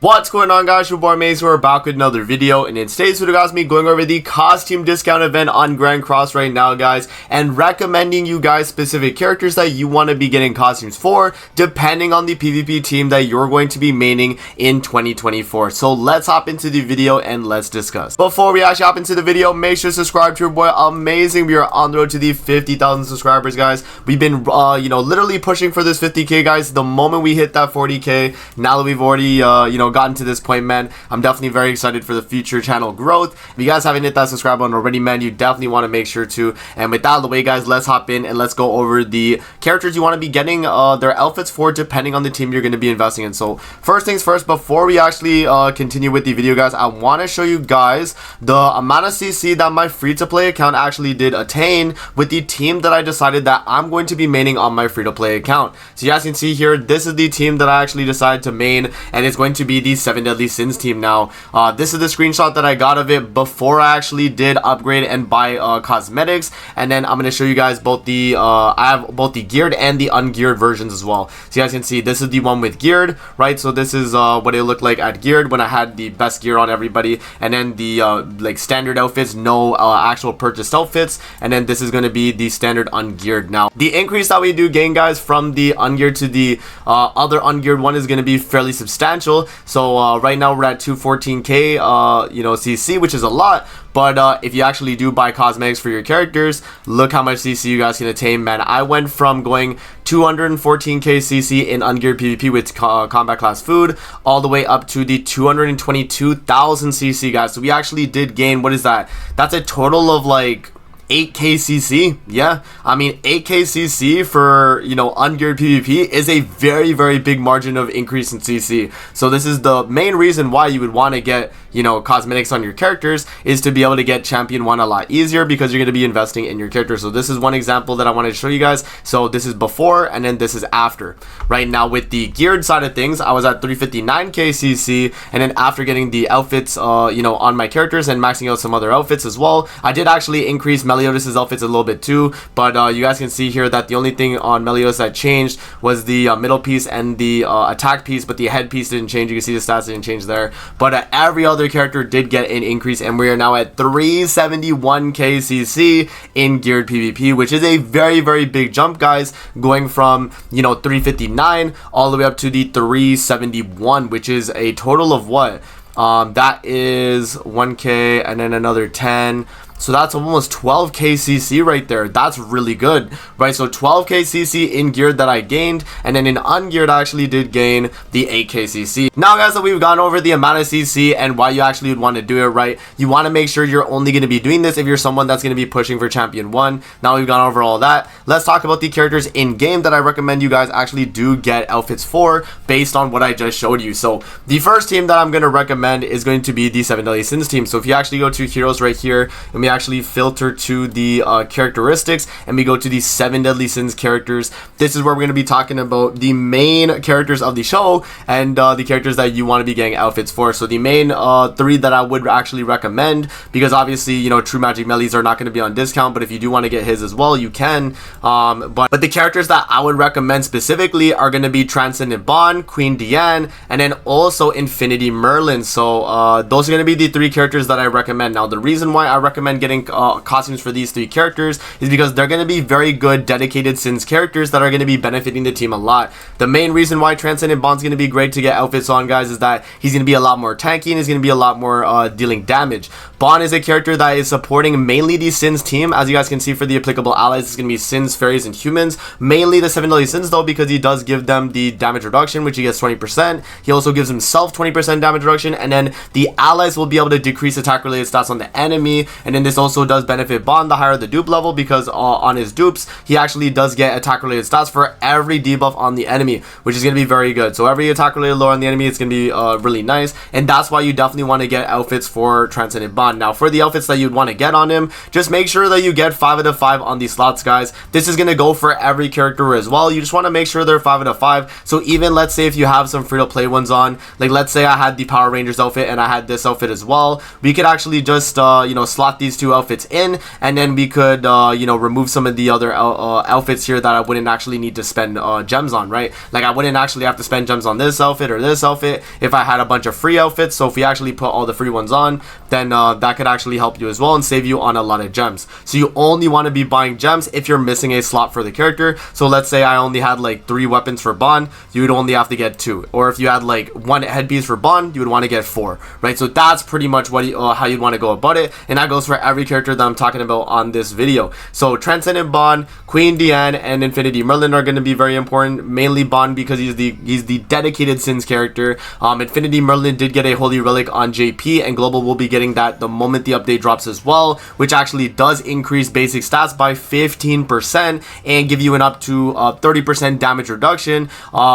What's going on, guys? Your boy Maze. We're back with another video, and in today's video, guys, me going over the costume discount event on Grand Cross right now, guys, and recommending you guys specific characters that you want to be getting costumes for, depending on the PvP team that you're going to be maining in 2024. So let's hop into the video and let's discuss. Before we actually hop into the video, make sure to subscribe to your boy Amazing. We are on the road to the 50,000 subscribers, guys. We've been, literally pushing for this 50K, guys. The moment we hit that 40K, now that we've already, gotten to this point, man, I'm definitely very excited for the future channel growth. If you guys haven't hit that subscribe button already, man, you definitely want to make sure to. And with that out of the way, guys, let's hop in and let's go over the characters you want to be getting their outfits for, depending on the team you're going to be investing in. So first things first, before we actually continue with the video, guys, I want to show you guys the amount of CC that my free-to-play account actually did attain with the team that I decided that I'm going to be maining on my free-to-play account. So you guys can see here, this is the team that I actually decided to main, and it's going to be the 7 Deadly Sins team. Now this is the screenshot that I got of it before I actually did upgrade and buy cosmetics, and then I'm going to show you guys both the I have both the geared and the ungeared versions as well. So you guys can see this is the one with geared, right? So this is what it looked like at geared when I had the best gear on everybody, and then the like standard outfits, no actual purchased outfits, and then this is going to be the standard ungeared. Now the increase that we do gain, guys, from the ungeared to the other ungeared one is going to be fairly substantial. So right now we're at 214k CC, which is a lot, but if you actually do buy cosmetics for your characters, look how much CC you guys can attain, man. I went from going 214k CC in ungeared PvP with combat class food all the way up to the 222,000 CC, guys. So we actually did gain, what is that? That's a total of like 8k CC. Yeah, I mean 8k CC for ungeared PvP is a very, very big margin of increase in CC. So this is the main reason why you would want to get cosmetics on your characters, is to be able to get champion 1 a lot easier, because you're going to be investing in your character. So this is one example that I wanted to show you guys. So this is before and then this is after. Right now with the geared side of things, I was at 359k CC, and then after getting the outfits on my characters and maxing out some other outfits as well, I did actually increase Meliodas' outfits a little bit too, but you guys can see here that the only thing on Meliodas that changed was the middle piece and the attack piece, but the head piece didn't change. You can see the stats didn't change there, but every other character did get an increase, and we are now at 371k CC in geared PvP, which is a very, very big jump, guys, going from 359 all the way up to the 371, which is a total of what? That is 1k and then another 10. So that's almost 12k CC right there. That's really good, right? So 12k CC in geared that I gained, and then in ungeared I actually did gain the 8k CC. Now, guys, that we've gone over the amount of CC and why you actually would want to do it, right? You want to make sure you're only going to be doing this if you're someone that's going to be pushing for champion 1. Now we've gone over all that. Let's talk about the characters in game that I recommend you guys actually do get outfits for, based on what I just showed you. So the first team that I'm going to recommend is going to be the 7 Deadly Sins team. So if you actually go to heroes right here, and we actually filter to the characteristics, and we go to the 7 Deadly Sins characters, this is where we're going to be talking about the main characters of the show and the characters that you want to be getting outfits for. So the main 3 that I would actually recommend, because obviously True Magic Melees are not going to be on discount, but if you do want to get his as well, you can. But the characters that I would recommend specifically are going to be Transcendent Bond, Queen Diane, and then also Infinity Merlin. So those are going to be the 3 characters that I recommend. Now the reason why I recommend getting costumes for these 3 characters is because they're going to be very good dedicated Sins characters that are going to be benefiting the team a lot. The main reason why Transcendent Bond's going to be great to get outfits on, guys, is that he's going to be a lot more tanky and he's going to be a lot more dealing damage. Bond is a character that is supporting mainly the Sins team. As you guys can see, for the applicable allies, it's going to be Sins, fairies, and humans. Mainly the 7 Deadly Sins, though, because he does give them the damage reduction, which he gets 20%. He also gives himself 20% damage reduction, and then the allies will be able to decrease attack related stats on the enemy. And then this also does benefit Bond the higher the dupe level, because on his dupes he actually does get attack related stats for every debuff on the enemy, which is going to be very good. So every attack related low on the enemy, it's going to be really nice, and that's why you definitely want to get outfits for Transcendent Bond. Now for the outfits that you'd want to get on him, just make sure that you get 5 out of 5 on these slots, guys. This is going to go for every character as well. You just want to make sure they're 5 out of 5. So even let's say if you have some free to play ones on, like let's say I had the Power Rangers outfit and I had this outfit as well, we could actually just slot these two outfits in, and then we could you know, remove some of the other outfits here that I wouldn't actually need to spend gems on, right? Like I wouldn't actually have to spend gems on this outfit or this outfit if I had a bunch of free outfits. So if we actually put all the free ones on, then that could actually help you as well and save you on a lot of gems. So you only want to be buying gems if you're missing a slot for the character. So let's say I only had like 3 weapons for Bond, you would only have to get 2. Or if you had like 1 headpiece for Bond, you would want to get 4, right? So that's pretty much what how you'd want to go about it, and that goes for every character that I'm talking about on this video. So Transcendent Bond, Queen Diane, and Infinity Merlin are going to be very important. Mainly Bond because he's the dedicated Sins character. Infinity Merlin did get a Holy Relic on JP, and Global will be getting that the moment the update drops as well, which actually does increase basic stats by 15% and give you an up to 30% damage reduction.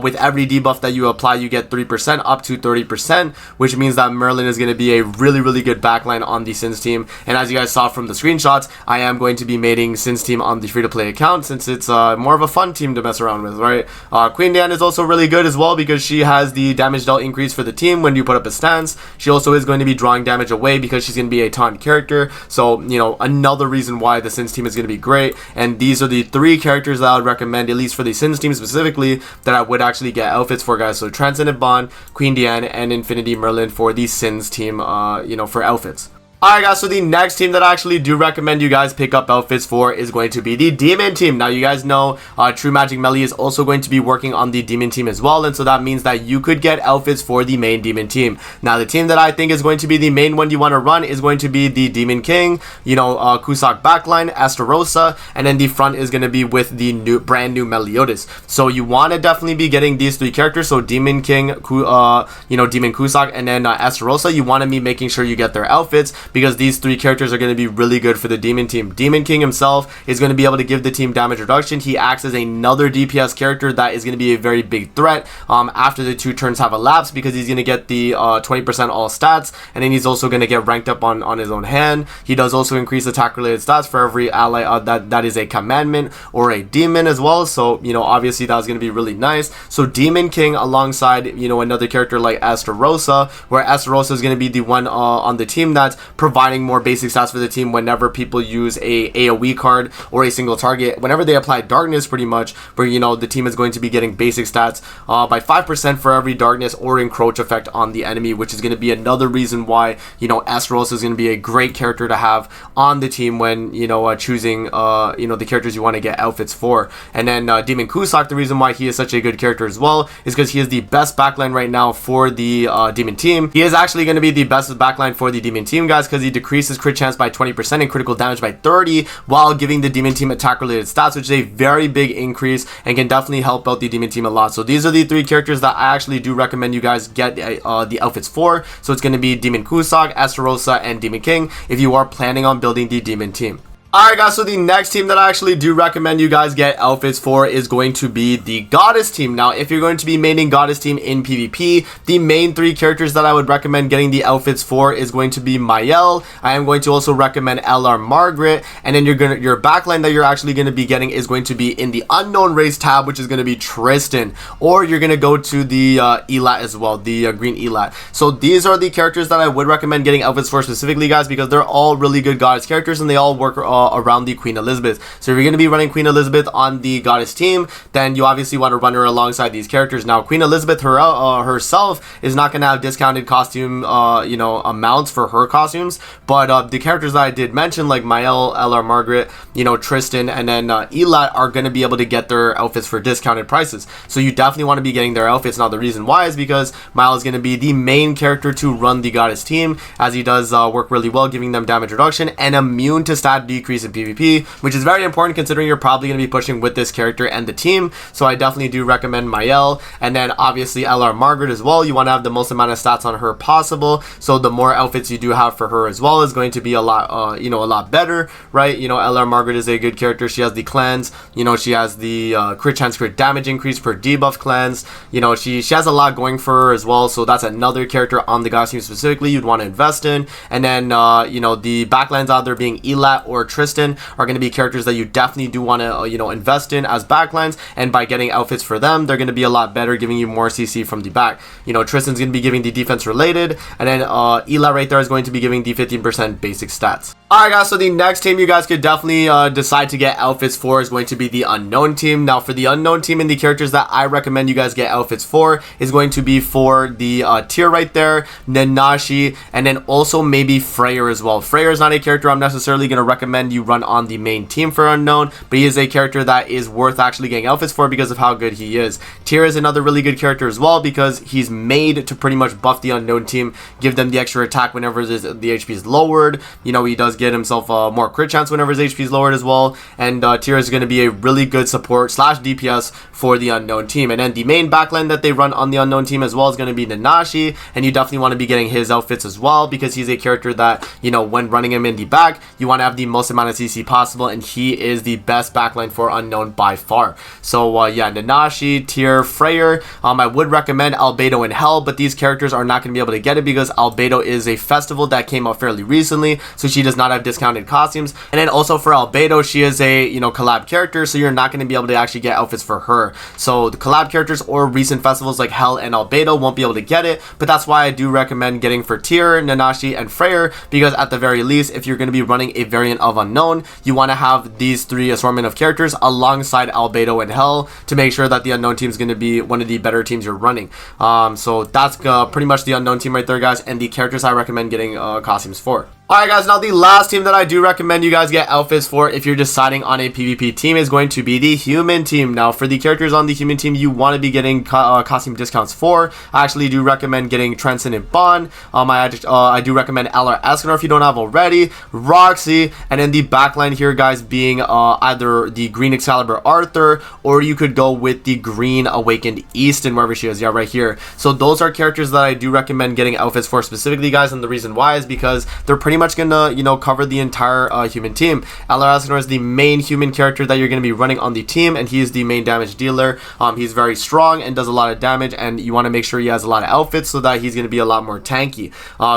With every debuff that you apply, you get 3% up to 30%, which means that Merlin is going to be a really good backline on the Sins team. And as you guys saw from the screenshots, I am going to be mating Sins team on the free-to-play account since it's more of a fun team to mess around with, right? Queen Diane is also really good as well because she has the damage dealt increase for the team when you put up a stance. She also is going to be drawing damage away because she's going to be a taunt character. So, you know, another reason why the Sins team is going to be great. And these are the 3 characters that I would recommend, at least for the Sins team specifically, that I would actually get outfits for, guys. So Transcendent Bond, Queen Diane, and Infinity Merlin for the Sins team, you know, for outfits. Alright guys, so the next team that I actually do recommend you guys pick up outfits for is going to be the Demon team. Now you guys know True Magic Melly is also going to be working on the Demon team as well, and so that means that you could get outfits for the main Demon team. Now the team that I think is going to be the main one you want to run is going to be the Demon King, you know, Cusack backline, Estarossa, and then the front is going to be with the brand new Meliodas. So you want to definitely be getting these 3 characters, so Demon King, you know, Demon Cusack, and then Estarossa. You want to be making sure you get their outfits, because these 3 characters are going to be really good for the Demon team. Demon King himself is going to be able to give the team damage reduction. He acts as another DPS character that is going to be a very big threat after the 2 turns have elapsed, because he's going to get the 20% all stats, and then he's also going to get ranked up on his own hand. He does also increase attack related stats for every ally that is a commandment or a demon as well. So, you know, obviously that's going to be really nice. So Demon King alongside, you know, another character like Estarossa, where Estarossa is going to be the one on the team that's providing more basic stats for the team whenever people use a AoE card or a single target. Whenever they apply darkness, pretty much, where, you know, the team is going to be getting basic stats by 5% for every darkness or encroach effect on the enemy, which is going to be another reason why, you know, Estarossa is going to be a great character to have on the team when, you know, choosing, you know, the characters you want to get outfits for. And then Demon Cusack, the reason why he is such a good character as well is because he is the best backline right now for the Demon team. He is actually going to be the best backline for the Demon team, guys, because he decreases crit chance by 20% and critical damage by 30 while giving the Demon team attack related stats, which is a very big increase and can definitely help out the Demon team a lot. So these are the 3 characters that I actually do recommend you guys get the outfits for. So it's going to be Demon Cusack, Estarossa, and Demon King if you are planning on building the Demon team. Alright guys, so the next team that I actually do recommend you guys get outfits for is going to be the Goddess team. Now, if you're going to be maining Goddess team in PvP, the main 3 characters that I would recommend getting the outfits for is going to be Mael. I am going to also recommend LR Margaret, and then your backline that you're actually going to be getting is going to be in the unknown race tab, which is going to be Tristan, or you're going to go to the Elat as well, the green Elat. So these are the characters that I would recommend getting outfits for specifically, guys, because they're all really good Goddess characters and they all work around the Queen Elizabeth. So if you're going to be running Queen Elizabeth on the Goddess team, then you obviously want to run her alongside these characters. Now, Queen Elizabeth herself is not going to have discounted costume you know, amounts for her costumes, but the characters that I did mention, like Mael, LR Margaret, you know, Tristan, and then Elat, are going to be able to get their outfits for discounted prices. So you definitely want to be getting their outfits. Now, the reason why is because Mael is going to be the main character to run the Goddess team, as he does work really well, giving them damage reduction and immune to stat decrease in PvP, which is very important considering you're probably going to be pushing with this character and the team. So I definitely do recommend Mael, and then obviously LR Margaret as well. You want to have the most amount of stats on her possible, so the more outfits you do have for her as well is going to be a lot you know, a lot better, right? You know, LR Margaret is a good character. She has the cleanse, you know, she has the crit chance, crit damage increase per debuff cleanse, you know, she has a lot going for her as well. So that's another character on the Goddess team specifically you'd want to invest in. And then you know, the backlines out there being Elat or Tristan are going to be characters that you definitely do want to you know, invest in as backlines, and by getting outfits for them, they're going to be a lot better, giving you more CC from the back. You know, Tristan's going to be giving the defense related, and then Elat right there is going to be giving the 15% basic stats. Alright guys, so the next team you guys could definitely decide to get outfits for is going to be the unknown team. Now for the unknown team and the characters that I recommend you guys get outfits for is going to be for the tier right there, Nanashi, and then also maybe Freyr as well. Freyr is not a character I'm necessarily going to recommend you run on the main team for unknown, but he is a character that is worth actually getting outfits for because of how good he is. Tyr is another really good character as well because he's made to pretty much buff the unknown team, give them the extra attack whenever the HP is lowered. You know, he does get himself more crit chance whenever his HP is lowered as well, and Tyr is going to be a really good support slash DPS for the unknown team. And then the main backline that they run on the unknown team as well is going to be Nanashi, and you definitely want to be getting his outfits as well because he's a character that, you know, when running him in the back, you want to have the most amount of CC possible, and he is the best backline for unknown by far. So yeah, Nanashi, Tyr, Freyr. I would recommend Albedo and Hell, but these characters are not going to be able to get it because Albedo is a festival that came out fairly recently, so she does not have discounted costumes. And then also for Albedo, she is a, you know, collab character, so you're not going to be able to actually get outfits for her. So the collab characters or recent festivals like Hell and Albedo won't be able to get it, but that's why I do recommend getting for Tyr, Nanashi, and Freyr, because at the very least, if you're going to be running a variant of unknown, you want to have these three assortment of characters alongside Albedo and Hell to make sure that the unknown team is going to be one of the better teams you're running. So that's pretty much the unknown team right there, guys, and the characters I recommend getting costumes for. Alright guys, now the last team that I do recommend you guys get outfits for if you're deciding on a PvP team is going to be the human team. Now for the characters on the human team you want to be getting costume discounts for, I actually do recommend getting Transcendent Bond. I do recommend LR Escanor if you don't have already, Roxy, and then the backline here, guys, being either the Green Excalibur Arthur, or you could go with the Green Awakened Easton, wherever she is, yeah, right here. So those are characters that I do recommend getting outfits for specifically, guys, and the reason why is because they're pretty much gonna, you know, cover the entire human team. LR Escanor is the main human character that you're gonna be running on the team, and he is the main damage dealer. He's very strong and does a lot of damage, and you want to make sure he has a lot of outfits so that he's gonna be a lot more tanky.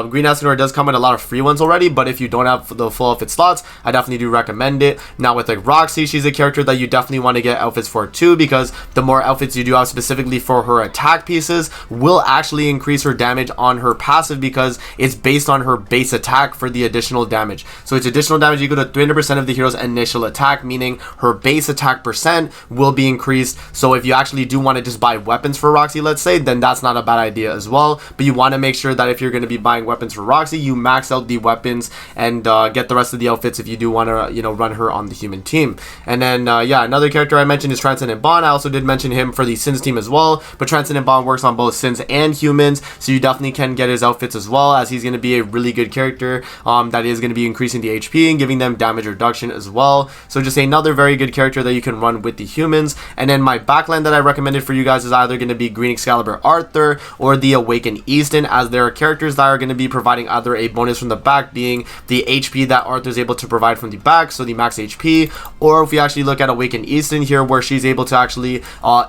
Green Escanor does come in a lot of free ones already, but if you don't have the full outfit slots, I definitely do recommend it. Now with like Roxy, she's a character that you definitely want to get outfits for too, because the more outfits you do have specifically for her attack pieces will actually increase her damage on her passive, because it's based on her base attack for the additional damage. So it's additional damage equal to 300% of the hero's initial attack, meaning her base attack percent will be increased. So if you actually do want to just buy weapons for Roxy, let's say, then that's not a bad idea as well. But you want to make sure that if you're going to be buying weapons for Roxy, you max out the weapons and get the rest of the outfits if you do want to, you know, run her on the human team. And then yeah, another character I mentioned is Transcendent Bond. I also did mention him for the Sins team as well, but Transcendent Bond works on both Sins and humans, so you definitely can get his outfits as well, as he's going to be a really good character that is going to be increasing the HP and giving them damage reduction as well. So just another very good character that you can run with the humans. And then my backline that I recommended for you guys is either going to be Green Excalibur Arthur or the Awakened Easton, as there are characters that are going to be providing either a bonus from the back, being the HP that Arthur is able to provide from the back, so the max HP, or if we actually look at Awakened Easton here, where she's able to actually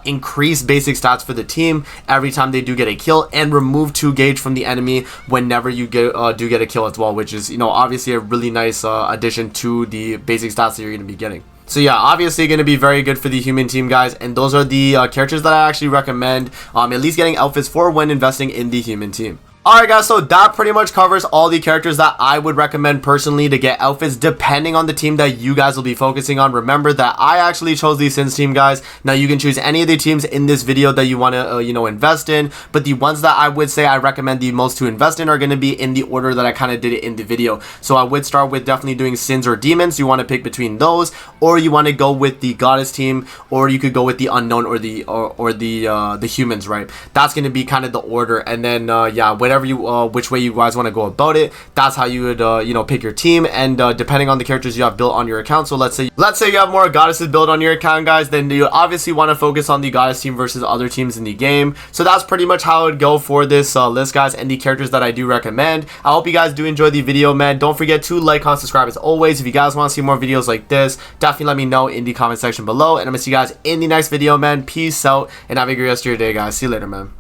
increase basic stats for the team every time they do get a kill, and remove 2 gauge from the enemy whenever you do get a kill as well, which is, you know, obviously a really nice addition to the basic stats that you're going to be getting. So yeah, obviously going to be very good for the human team, guys, and those are the characters that I actually recommend at least getting outfits for when investing in the human team. Alright guys, so that pretty much covers all the characters that I would recommend personally to get outfits depending on the team that you guys will be focusing on. Remember that I actually chose the Sins team, guys. Now you can choose any of the teams in this video that you want to you know, invest in, but the ones that I would say I recommend the most to invest in are going to be in the order that I kind of did it in the video. So I would start with definitely doing Sins or Demons. You want to pick between those, or you want to go with the Goddess team, or you could go with the Unknown or the humans, right? That's going to be kind of the order. And then yeah, whatever you which way you guys want to go about it, that's how you would you know, pick your team. And depending on the characters you have built on your account, so let's say you have more goddesses built on your account, guys, then you obviously want to focus on the goddess team versus other teams in the game. So that's pretty much how it would go for this list, guys, and the characters that I do recommend. I hope you guys do enjoy the video, man. Don't forget to like, comment, subscribe as always. If you guys want to see more videos like this, definitely let me know in the comment section below, and I'm gonna see you guys in the next video, man. Peace out and have a great rest of your day, guys. See you later, man.